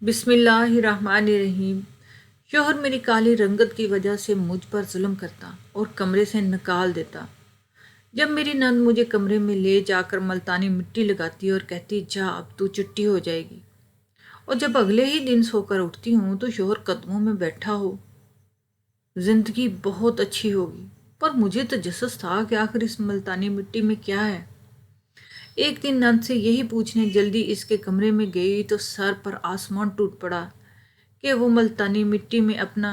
بسم اللہ الرحمن الرحیم۔ شوہر میری کالی رنگت کی وجہ سے مجھ پر ظلم کرتا اور کمرے سے نکال دیتا۔ جب میری نند مجھے کمرے میں لے جا کر ملتانی مٹی لگاتی اور کہتی جا اب تو چٹی ہو جائے گی، اور جب اگلے ہی دن سو کر اٹھتی ہوں تو شوہر قدموں میں بیٹھا ہو، زندگی بہت اچھی ہوگی، پر مجھے تجسس تھا کہ آخر اس ملتانی مٹی میں کیا ہے۔ ایک دن نند سے یہی پوچھنے جلدی اس کے کمرے میں گئی تو سر پر آسمان ٹوٹ پڑا کہ وہ ملتانی مٹی میں اپنا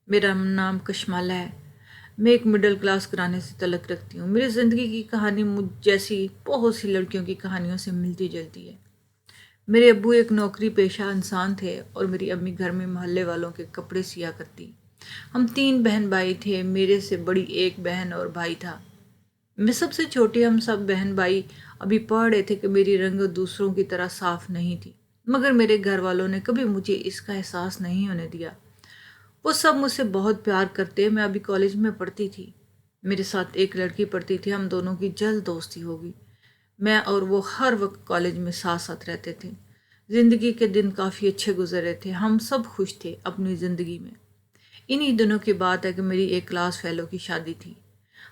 میرا نام کشمالہ ہے۔ میں ایک مڈل کلاس گھرانے سے تعلق رکھتی ہوں۔ میری زندگی کی کہانی مجھ جیسی بہت سی لڑکیوں کی کہانیوں سے ملتی جلتی ہے۔ میرے ابو ایک نوکری پیشہ انسان تھے اور میری امی گھر میں محلے والوں کے کپڑے سیا کرتی۔ ہم 3 بہن بھائی تھے، میرے سے بڑی ایک بہن اور بھائی تھا۔ میں سب سے چھوٹی، ہم سب بہن بھائی ابھی پڑھ رہے تھے کہ میری رنگت دوسروں کی طرح صاف نہیں تھی، مگر میرے گھر والوں نے کبھی مجھے اس کا احساس نہیں ہونے دیا۔ وہ سب مجھ سے بہت پیار کرتے۔ میں ابھی کالج میں پڑھتی تھی، میرے ساتھ ایک لڑکی پڑھتی تھی، ہم دونوں کی جلد دوستی ہوگی۔ میں اور وہ ہر وقت کالج میں ساتھ ساتھ رہتے تھے۔ زندگی کے دن کافی اچھے گزرے تھے، ہم سب خوش تھے اپنی زندگی میں۔ انہی دنوں کی بات ہے کہ میری ایک کلاس فیلو کی شادی تھی۔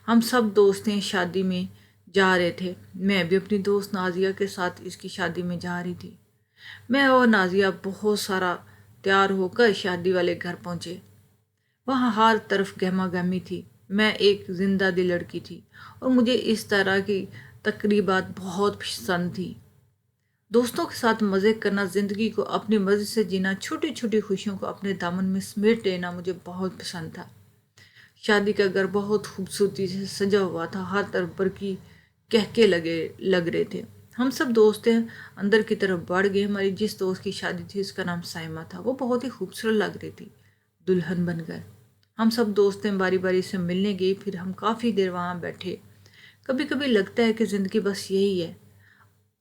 ہم سب دوستیں شادی میں جا رہے تھے، میں بھی اپنی دوست نازیہ کے ساتھ اس کی شادی میں جا رہی تھی۔ میں اور نازیہ بہت سارا تیار ہو کر شادی والے گھر پہنچے۔ وہاں ہر طرف گہما گہمی تھی۔ میں ایک زندہ دل لڑکی تھی اور مجھے اس طرح کی تقریبات بہت پسند تھی۔ دوستوں کے ساتھ مزے کرنا، زندگی کو اپنی مرضی سے جینا، چھوٹی چھوٹی خوشیوں کو اپنے دامن میں سمیٹ لینا مجھے بہت پسند تھا۔ شادی کا گھر بہت خوبصورتی سے سجا ہوا تھا، ہر طرف برقی کہکے لگ رہے تھے۔ ہم سب دوستیں اندر کی طرف بڑھ گئے۔ ہماری جس دوست کی شادی تھی اس کا نام سائمہ تھا، وہ بہت ہی خوبصورت لگ رہی تھی دلہن بن کر۔ ہم سب دوستیں باری باری سے ملنے گئی، پھر ہم کافی دیر وہاں بیٹھے۔ کبھی کبھی لگتا ہے کہ زندگی بس یہی ہے۔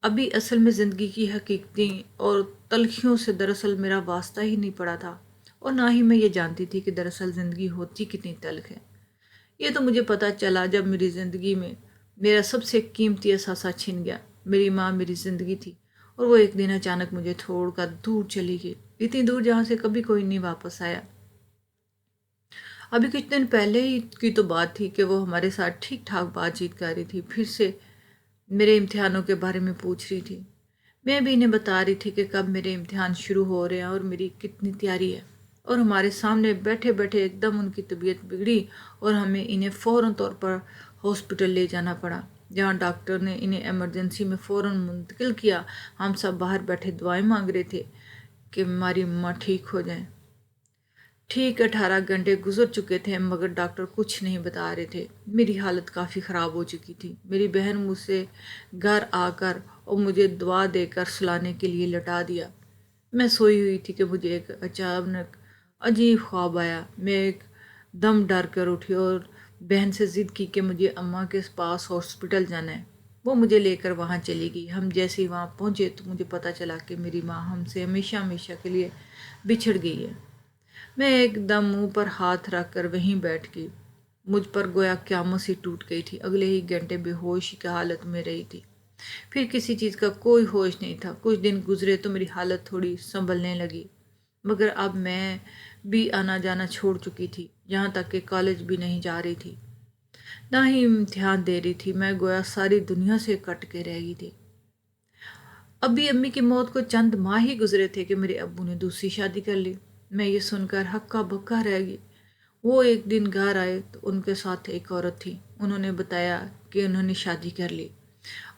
ابھی اصل میں زندگی کی حقیقتیں اور تلخیوں سے دراصل میرا واسطہ ہی نہیں پڑا تھا، اور نہ ہی میں یہ جانتی تھی کہ دراصل زندگی ہوتی کتنی تلخ ہے۔ یہ تو مجھے پتہ چلا جب میری زندگی میں میرا سب سے قیمتی اثاثہ چھن گیا۔ میری ماں میری زندگی تھی اور وہ ایک دن اچانک مجھے چھوڑ کر دور چلی گئی، اتنی دور جہاں سے کبھی کوئی نہیں واپس آیا۔ ابھی کچھ دن پہلے ہی کی تو بات تھی کہ وہ ہمارے ساتھ ٹھیک ٹھاک بات چیت کر رہی تھی، پھر سے میرے امتحانوں کے بارے میں پوچھ رہی تھی۔ میں بھی انہیں بتا رہی تھی کہ کب میرے امتحان شروع ہو رہے ہیں اور میری کتنی تیاری ہے، اور ہمارے سامنے بیٹھے بیٹھے ایک دم ان کی طبیعت بگڑی اور ہمیں انہیں فوراً طور پر ہاسپٹل لے جانا پڑا، جہاں ڈاکٹر نے انہیں ایمرجنسی میں فوراً منتقل کیا۔ ہم سب باہر بیٹھے دعائیں مانگ رہے تھے کہ ہماری ماں ٹھیک ہو جائیں۔ ٹھیک 18 گھنٹے گزر چکے تھے مگر ڈاکٹر کچھ نہیں بتا رہے تھے۔ میری حالت کافی خراب ہو چکی تھی۔ میری بہن مجھ سے گھر آ کر اور مجھے دوا دے کر سلانے کے لیے لٹا دیا۔ میں سوئی ہوئی تھی کہ مجھے ایک اچانک عجیب خواب آیا۔ میں ایک دم ڈر کر اٹھی اور بہن سے ضد کی کہ مجھے اماں کے پاس ہاسپٹل جانا ہے۔ وہ مجھے لے کر وہاں چلی گئی۔ ہم جیسے ہی وہاں پہنچے تو مجھے پتہ چلا کہ میری ماں ہم سے ہمیشہ ہمیشہ کے لیے بچھڑ گئی ہے۔ میں ایک دم منہ پر ہاتھ رکھ کر وہیں بیٹھ گئی۔ مجھ پر گویا قیامت سی ٹوٹ گئی تھی۔ اگلے ہی گھنٹے بے ہوشی کی حالت میں رہی تھی، پھر کسی چیز کا کوئی ہوش نہیں تھا۔ کچھ دن گزرے تو میری حالت تھوڑی سنبھلنے لگی، مگر اب میں بھی آنا جانا چھوڑ چکی تھی، یہاں تک کہ کالج بھی نہیں جا رہی تھی، نہ ہی امتحان دے رہی تھی۔ میں گویا ساری دنیا سے کٹ کے رہ گئی تھی۔ ابھی امی کی موت کو چند ماہ ہی گزرے تھے کہ میرے ابو نے دوسری شادی کر لی۔ میں یہ سن کر ہکا بکا رہ گئی۔ وہ ایک دن گھر آئے تو ان کے ساتھ ایک عورت تھی۔ انہوں نے بتایا کہ انہوں نے شادی کر لی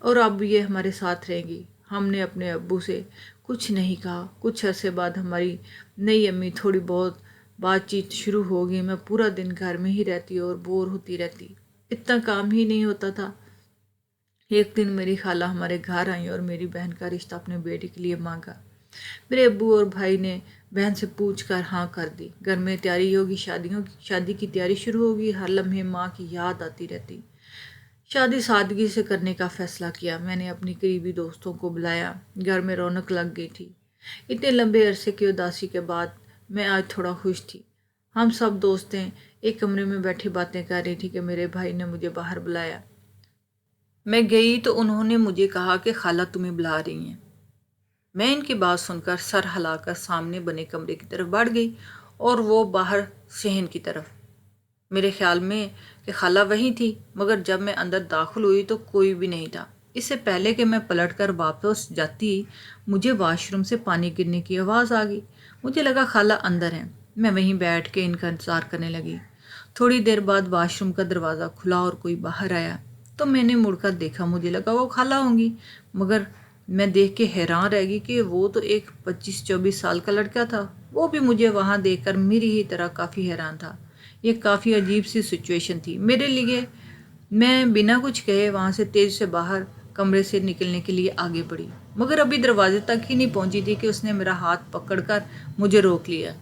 اور اب یہ ہمارے ساتھ رہیں گی۔ ہم نے اپنے ابو سے کچھ نہیں کہا۔ کچھ عرصے بعد ہماری نئی امی تھوڑی بہت بات چیت شروع ہو گئی۔ میں پورا دن گھر میں ہی رہتی اور بور ہوتی رہتی، اتنا کام ہی نہیں ہوتا تھا۔ ایک دن میری خالہ ہمارے گھر آئیں اور میری بہن کا رشتہ اپنے بیٹے کے لیے مانگا۔ میرے ابو اور بھائی نے بہن سے پوچھ کر ہاں کر دی۔ گھر میں تیاری ہوگی، شادی کی تیاری شروع ہوگی۔ ہر لمحے ماں کی یاد آتی رہتی۔ شادی سادگی سے کرنے کا فیصلہ کیا۔ میں نے اپنی قریبی دوستوں کو بلایا، گھر میں رونق لگ گئی تھی۔ اتنے لمبے عرصے کی اداسی کے بعد میں آج تھوڑا خوش تھی۔ ہم سب دوستیں ایک کمرے میں بیٹھی باتیں کر رہی تھی کہ میرے بھائی نے مجھے باہر بلایا۔ میں گئی تو انہوں نے مجھے کہا کہ خالہ تمہیں بلا رہی ہیں۔ میں ان کی بات سن کر سر ہلا کر سامنے بنے کمرے کی طرف بڑھ گئی اور وہ باہر صحن کی طرف۔ میرے خیال میں کہ خالہ وہیں تھی، مگر جب میں اندر داخل ہوئی تو کوئی بھی نہیں تھا۔ اس سے پہلے کہ میں پلٹ کر واپس جاتی مجھے واش روم سے پانی گرنے کی آواز آ گئی۔ مجھے لگا خالہ اندر ہیں۔ میں وہیں بیٹھ کے ان کا انتظار کرنے لگی۔ تھوڑی دیر بعد واش روم کا دروازہ کھلا اور کوئی باہر آیا تو میں نے مڑ کر دیکھا۔ مجھے لگا وہ خالہ ہوں گی، مگر میں دیکھ کے حیران رہ گئی کہ وہ تو ایک 25-24 سال کا لڑکا تھا۔ وہ بھی مجھے وہاں دیکھ کر میری ہی طرح کافی حیران تھا۔ یہ کافی عجیب سی سچویشن تھی میرے لیے۔ میں بنا کچھ کہے وہاں سے تیز سے باہر کمرے سے نکلنے کے لیے آگے بڑھی، مگر ابھی دروازے تک ہی نہیں پہنچی تھی کہ اس نے میرا ہاتھ پکڑ کر مجھے روک لیا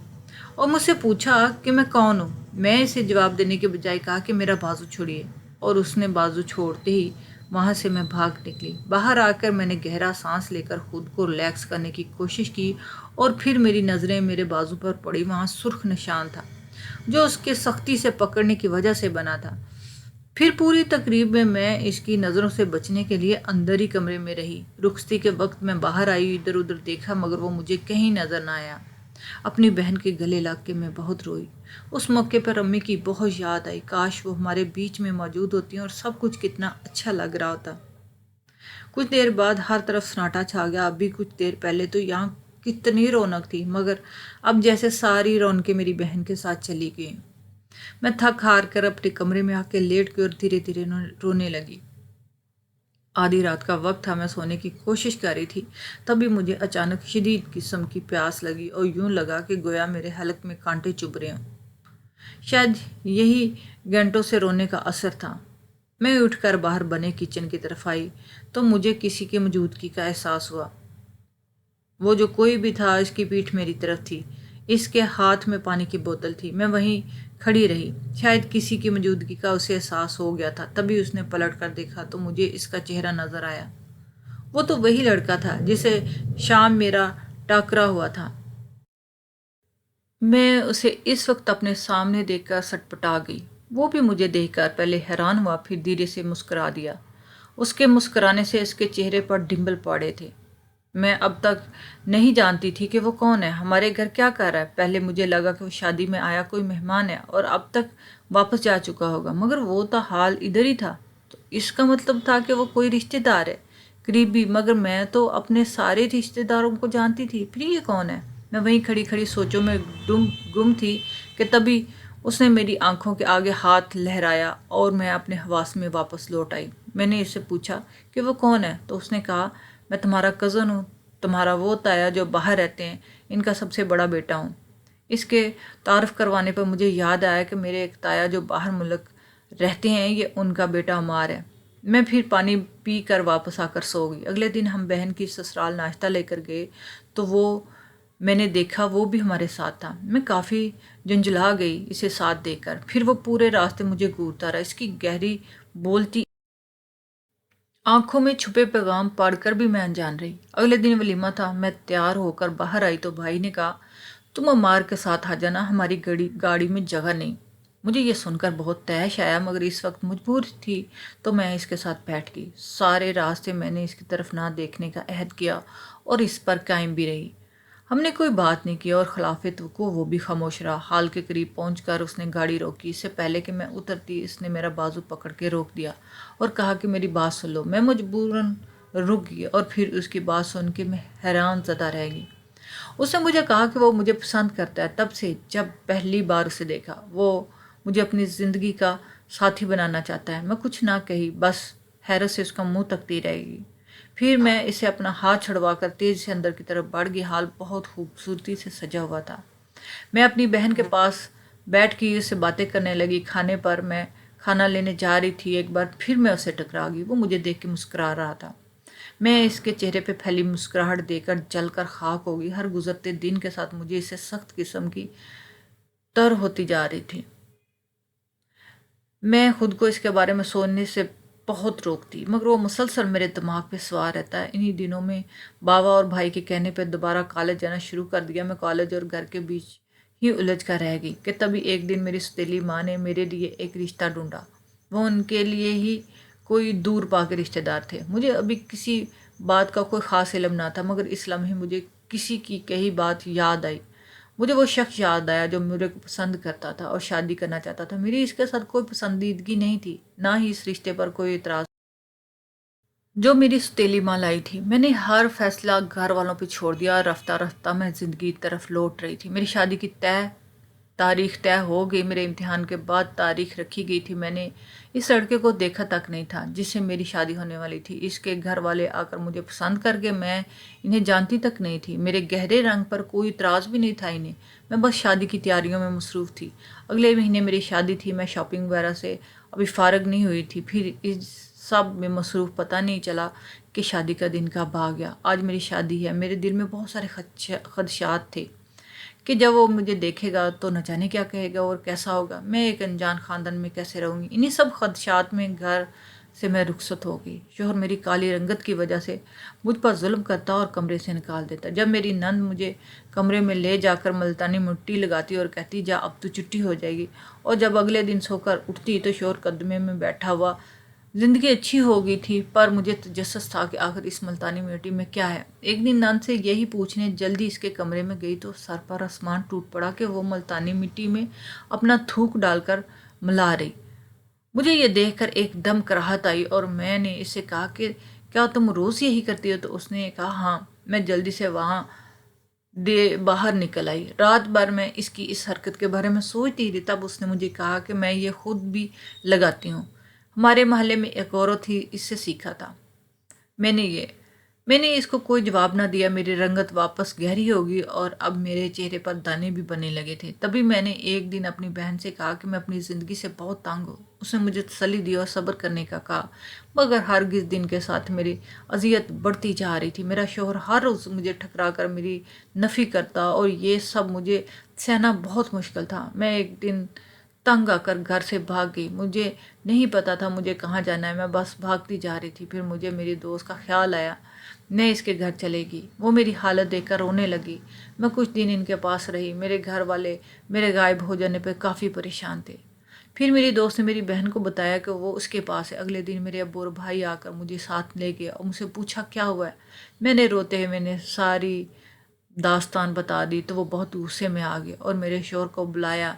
اور مجھ سے پوچھا کہ میں کون ہوں۔ میں اسے جواب دینے کے بجائے کہا کہ میرا بازو چھوڑیے، اور اس نے بازو چھوڑتے ہی وہاں سے میں بھاگ نکلی۔ باہر آ کر میں نے گہرا سانس لے کر خود کو ریلیکس کرنے کی کوشش کی اور پھر میری نظریں میرے بازو پر پڑی۔ وہاں سرخ نشان تھا جو اس کے سختی سے پکڑنے کی وجہ سے بنا تھا۔ پھر پوری تقریب میں اس کی نظروں سے بچنے کے لیے اندر ہی کمرے میں رہی۔ رخصتی کے وقت میں باہر آئی، ادھر ادھر دیکھا، مگر وہ مجھے کہیں نظر نہ آیا۔ اپنی بہن کے گلے لگ کے میں بہت روئی۔ اس موقع پر امی کی بہت یاد آئی۔ کاش وہ ہمارے بیچ میں موجود ہوتی اور سب کچھ کتنا اچھا لگ رہا ہوتا۔ کچھ دیر بعد ہر طرف سناٹا چھا گیا۔ ابھی کچھ دیر پہلے تو یہاں کتنی رونق تھی، مگر اب جیسے ساری رونقیں میری بہن کے ساتھ چلی گئی۔ میں تھک ہار کر اپنے کمرے میں آ کے لیٹ گئی اور دھیرے دھیرے رونے لگی۔ آدھی رات کا وقت تھا، میں سونے کی کوشش کر رہی تھی، تبھی مجھے اچانک شدید قسم کی پیاس لگی اور یوں لگا کہ گویا میرے حلق میں کانٹے چبھ رہے ہوں۔ شاید یہی گھنٹوں سے رونے کا اثر تھا۔ میں اٹھ کر باہر بنے کچن کی طرف آئی تو مجھے کسی کی موجودگی کا احساس ہوا۔ وہ جو کوئی بھی تھا اس کی پیٹھ میری طرف تھی، اس کے ہاتھ میں پانی کی بوتل تھی۔ میں وہیں کھڑی رہی۔ شاید کسی کی موجودگی کا اسے احساس ہو گیا تھا، تبھی اس نے پلٹ کر دیکھا تو مجھے اس کا چہرہ نظر آیا۔ وہ تو وہی لڑکا تھا جسے شام میرا ٹاکرا ہوا تھا۔ میں اسے اس وقت اپنے سامنے دیکھ کر سٹپٹا گئی۔ وہ بھی مجھے دیکھ کر پہلے حیران ہوا، پھر دھیرے سے مسکرا دیا۔ اس کے مسکرانے سے اس کے چہرے پر ڈمپل پڑے تھے۔ میں اب تک نہیں جانتی تھی کہ وہ کون ہے، ہمارے گھر کیا کر رہا ہے۔ پہلے مجھے لگا کہ وہ شادی میں آیا کوئی مہمان ہے اور اب تک واپس جا چکا ہوگا، مگر وہ تو حال ادھر ہی تھا، تو اس کا مطلب تھا کہ وہ کوئی رشتہ دار ہے، قریبی، مگر میں تو اپنے سارے رشتہ داروں کو جانتی تھی، پھر یہ کون ہے؟ میں وہیں کھڑی کھڑی سوچوں میں گم تھی کہ تبھی اس نے میری آنکھوں کے آگے ہاتھ لہرایا اور میں اپنے حواس میں واپس لوٹ آئی۔ میں نے اس سے پوچھا کہ وہ کون ہے تو اس نے کہا، میں تمہارا کزن ہوں، تمہارا وہ تایا جو باہر رہتے ہیں، ان کا سب سے بڑا بیٹا ہوں۔ اس کے تعارف کروانے پر مجھے یاد آیا کہ میرے ایک تایا جو باہر ملک رہتے ہیں، یہ ان کا بیٹا عمار ہے۔ میں پھر پانی پی کر واپس آ کر سو گئی۔ اگلے دن ہم بہن کی سسرال ناشتہ لے کر گئے تو وہ میں نے دیکھا وہ بھی ہمارے ساتھ تھا۔ میں کافی جنجلا گئی اسے ساتھ دیکھ کر، پھر وہ پورے راستے مجھے گھورتا رہا، اس کی گہری بولتی آنکھوں میں چھپے پیغام پڑھ کر بھی میں انجان رہی۔ اگلے دن ولیمہ تھا۔ میں تیار ہو کر باہر آئی تو بھائی نے کہا، تم عمار کے ساتھ آ جانا، ہماری گاڑی میں جگہ نہیں۔ مجھے یہ سن کر بہت طیش آیا، مگر اس وقت مجبور تھی تو میں اس کے ساتھ بیٹھ گئی۔ سارے راستے میں نے اس کی طرف نہ دیکھنے کا عہد کیا اور اس پر قائم بھی رہی۔ ہم نے کوئی بات نہیں کی اور خلاف توقع وہ بھی خاموش رہا۔ حال کے قریب پہنچ کر اس نے گاڑی روکی۔ اس سے پہلے کہ میں اترتی اس نے میرا بازو پکڑ کے روک دیا اور کہا کہ میری بات سن لو۔ میں مجبوراً رک گئی اور پھر اس کی بات سن کے میں حیران زدہ رہ گئی۔ اس نے مجھے کہا کہ وہ مجھے پسند کرتا ہے، تب سے جب پہلی بار اسے دیکھا۔ وہ مجھے اپنی زندگی کا ساتھی بنانا چاہتا ہے۔ میں کچھ نہ کہی، بس حیرت سے اس کا منہ تکتی رہ گئی۔ پھر میں اسے اپنا ہاتھ چھڑوا کر تیزی سے اندر کی طرف بڑھ گئی۔ حال بہت خوبصورتی سے سجا ہوا تھا۔ میں اپنی بہن کے پاس بیٹھ کے اس سے باتیں کرنے لگی۔ کھانے پر میں کھانا لینے جا رہی تھی، ایک بار پھر میں اسے ٹکرا گئی۔ وہ مجھے دیکھ کے مسکرا رہا تھا۔ میں اس کے چہرے پہ پھیلی مسکراہٹ دیکھ کر جل کر خاک ہو گئی۔ ہر گزرتے دن کے ساتھ مجھے اسے سخت قسم کی تر ہوتی جا رہی تھی۔ میں خود کو اس کے بارے میں سوچنے سے بہت روکتی، مگر وہ مسلسل میرے دماغ پہ سوار رہتا ہے۔ انہی دنوں میں بابا اور بھائی کے کہنے پہ دوبارہ کالج جانا شروع کر دیا۔ میں کالج اور گھر کے بیچ ہی الجھ کر رہ گئی کہ تبھی ایک دن میری سوتیلی ماں نے میرے لیے ایک رشتہ ڈھونڈا۔ وہ ان کے لیے ہی کوئی دور پا کے رشتے دار تھے۔ مجھے ابھی کسی بات کا کوئی خاص علم نہ تھا، مگر اس لمحے مجھے کسی کی کہی بات یاد آئی۔ مجھے وہ شخص یاد آیا جو میرے کو پسند کرتا تھا اور شادی کرنا چاہتا تھا۔ میری اس کے ساتھ کوئی پسندیدگی نہیں تھی، نہ ہی اس رشتے پر کوئی اعتراض جو میری ستیلی ماں لائی تھی۔ میں نے ہر فیصلہ گھر والوں پہ چھوڑ دیا اور رفتہ رفتہ میں زندگی کی طرف لوٹ رہی تھی۔ میری شادی کی تاریخ طے ہو گئی، میرے امتحان کے بعد تاریخ رکھی گئی تھی۔ میں نے اس لڑکے کو دیکھا تک نہیں تھا جس سے میری شادی ہونے والی تھی۔ اس کے گھر والے آ کر مجھے پسند کر گئے، میں انہیں جانتی تک نہیں تھی۔ میرے گہرے رنگ پر کوئی اعتراض بھی نہیں تھا انہیں۔ میں بس شادی کی تیاریوں میں مصروف تھی۔ اگلے مہینے میری شادی تھی۔ میں شاپنگ وغیرہ سے ابھی فارغ نہیں ہوئی تھی، پھر اس سب میں مصروف پتہ نہیں چلا کہ شادی کا دن کب آ گیا۔ آج میری شادی ہے۔ میرے دل میں بہت سارے خدشات تھے کہ جب وہ مجھے دیکھے گا تو نہ جانے کیا کہے گا اور کیسا ہوگا، میں ایک انجان خاندان میں کیسے رہوں گی۔ انہی سب خدشات میں گھر سے میں رخصت ہو گئی۔ شوہر میری کالی رنگت کی وجہ سے مجھ پر ظلم کرتا اور کمرے سے نکال دیتا۔ جب میری نند مجھے کمرے میں لے جا کر ملتانی مٹی لگاتی اور کہتی جا اب تو چھٹی ہو جائے گی، اور جب اگلے دن سو کر اٹھتی تو شوہر قدمے میں بیٹھا ہوا۔ زندگی اچھی ہو گئی تھی، پر مجھے تجسس تھا کہ آخر اس ملتانی مٹی میں کیا ہے۔ ایک دن نند سے یہی پوچھنے جلدی اس کے کمرے میں گئی تو سر پر آسمان ٹوٹ پڑا کہ وہ ملتانی مٹی میں اپنا تھوک ڈال کر ملا رہی۔ مجھے یہ دیکھ کر ایک دم کراہت آئی اور میں نے اس سے کہا کہ کیا تم روز یہی کرتی ہو؟ تو اس نے کہا ہاں۔ میں جلدی سے وہاں باہر نکل آئی۔ رات بھر میں اس کی اس حرکت کے بارے میں سوچتی رہی، تب اس نے مجھے کہا کہ میں یہ خود بھی لگاتی ہوں۔ ہمارے محلے میں ایک عورت تھی، اس سے سیکھا تھا۔ میں نے اس کو کوئی جواب نہ دیا۔ میری رنگت واپس گہری ہوگی اور اب میرے چہرے پر دانے بھی بننے لگے تھے۔ تبھی میں نے ایک دن اپنی بہن سے کہا کہ میں اپنی زندگی سے بہت تنگ ہوں۔ اس نے مجھے تسلی دی اور صبر کرنے کا کہا، مگر ہرگز دن کے ساتھ میری اذیت بڑھتی جا رہی تھی۔ میرا شوہر ہر روز مجھے ٹھکرا کر میری نفی کرتا اور یہ سب مجھے سہنا بہت مشکل تھا۔ میں ایک دن تنگ آ کر گھر سے بھاگ گئی۔ مجھے نہیں پتا تھا مجھے کہاں جانا ہے، میں بس بھاگتی جا رہی تھی۔ پھر مجھے میری دوست کا خیال آیا، میں اس کے گھر چلے گی۔ وہ میری حالت دیکھ کر رونے لگی۔ میں کچھ دن ان کے پاس رہی۔ میرے گھر والے میرے غائب ہو جانے پہ کافی پریشان تھے۔ پھر میری دوست نے میری بہن کو بتایا کہ وہ اس کے پاس ہے۔ اگلے دن میرے ابو اور بھائی آ کر مجھے ساتھ لے گئے اور مجھ سے پوچھا کیا ہوا ہے۔ میں نے روتے ہوئے میں نے ساری داستان بتا دی تو وہ بہت غصے میں آ گئے اور میرے شوہر کو بلایا۔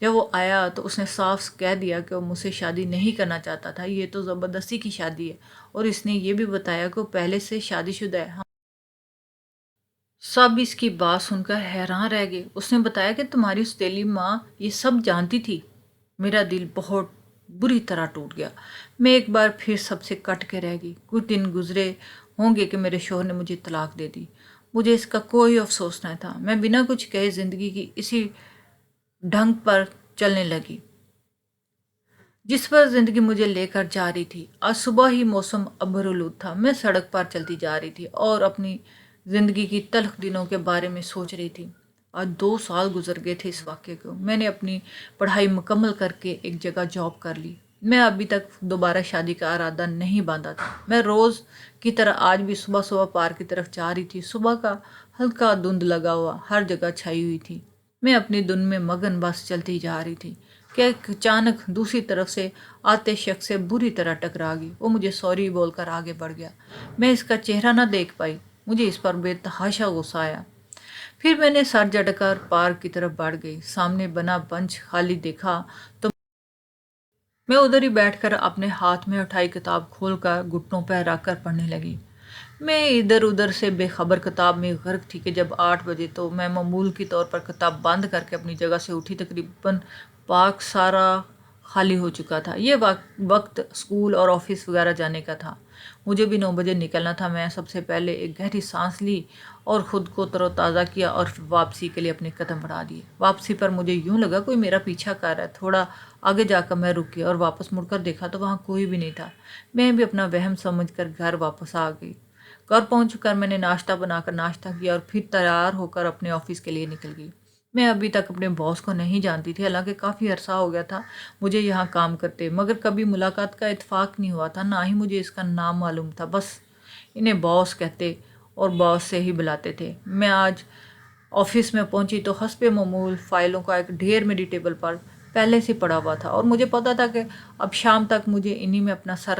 جب وہ آیا تو اس نے صاف کہہ دیا کہ وہ مجھ سے شادی نہیں کرنا چاہتا تھا، یہ تو زبردستی کی شادی ہے، اور اس نے یہ بھی بتایا کہ وہ پہلے سے شادی شدہ ہے۔ سب اس کی بات سن کر حیران رہ گئے۔ اس نے بتایا کہ تمہاری ستیلی ماں یہ سب جانتی تھی۔ میرا دل بہت بری طرح ٹوٹ گیا۔ میں ایک بار پھر سب سے کٹ کے رہ گئی۔ کچھ دن گزرے ہوں گے کہ میرے شوہر نے مجھے طلاق دے دی۔ مجھے اس کا کوئی افسوس نہ تھا۔ میں بنا کچھ کہے زندگی کی اسی ڈھنگ پر چلنے لگی جس پر زندگی مجھے لے کر جا رہی تھی۔ آج صبح ہی موسم ابرآلود تھا۔ میں سڑک پر چلتی جا رہی تھی اور اپنی زندگی کی تلخ دنوں کے بارے میں سوچ رہی تھی۔ آج 2 سال گزر گئے تھے اس واقعے کو۔ میں نے اپنی پڑھائی مکمل کر کے ایک جگہ جاب کر لی۔ میں ابھی تک دوبارہ شادی کا ارادہ نہیں باندھا تھا۔ میں روز کی طرح آج بھی صبح صبح پارک کی طرف جا رہی تھی۔ صبح کا ہلکا دھند لگا ہوا ہر جگہ چھائی ہوئی تھی۔ میں اپنی دھن میں مگن بس چلتی جا رہی تھی کہ اچانک دوسری طرف سے آتے شخص سے بری طرح ٹکرا گئی۔ وہ مجھے سوری بول کر آگے بڑھ گیا۔ میں اس کا چہرہ نہ دیکھ پائی۔ مجھے اس پر بے تحاشا غصہ آیا۔ پھر میں نے سر جھٹک کر پارک کی طرف بڑھ گئی۔ سامنے بنا بنچ خالی دیکھا تو میں ادھر ہی بیٹھ کر اپنے ہاتھ میں اٹھائی کتاب کھول کر گھٹنوں پہ رکھ کر پڑھنے لگی۔ میں ادھر ادھر سے بے خبر کتاب میں غرق تھی کہ جب 8 بجے تو میں معمول کی طور پر کتاب بند کر کے اپنی جگہ سے اٹھی۔ تقریباً پارک سارا خالی ہو چکا تھا۔ یہ وقت اسکول اور آفس وغیرہ جانے کا تھا۔ مجھے بھی 9 بجے نکلنا تھا۔ میں سب سے پہلے ایک گہری سانس لی اور خود کو تر و تازہ کیا اور واپسی کے لیے اپنے قدم بڑھا دیے۔ واپسی پر مجھے یوں لگا کوئی میرا پیچھا کر رہا ہے۔ تھوڑا آگے جا کر میں رکی اور واپس مڑ کر دیکھا تو وہاں کوئی بھی نہیں تھا۔ میں بھی اپنا وہم سمجھ کر گھر واپس آ گئی۔ گھر پہنچ کر میں نے ناشتہ بنا کر ناشتہ کیا اور پھر تیار ہو کر اپنے آفس کے لیے نکل گئی۔ میں ابھی تک اپنے باس کو نہیں جانتی تھی، حالانکہ کافی عرصہ ہو گیا تھا مجھے یہاں کام کرتے، مگر کبھی ملاقات کا اتفاق نہیں ہوا تھا، نہ ہی مجھے اس کا نام معلوم تھا۔ بس انہیں باس کہتے اور باس سے ہی بلاتے تھے۔ میں آج آفس میں پہنچی تو حسب معمول فائلوں کا ایک ڈھیر میری ٹیبل پر پہلے سے پڑا ہوا تھا اور مجھے پتا تھا کہ اب شام تک مجھے انہی میں اپنا سر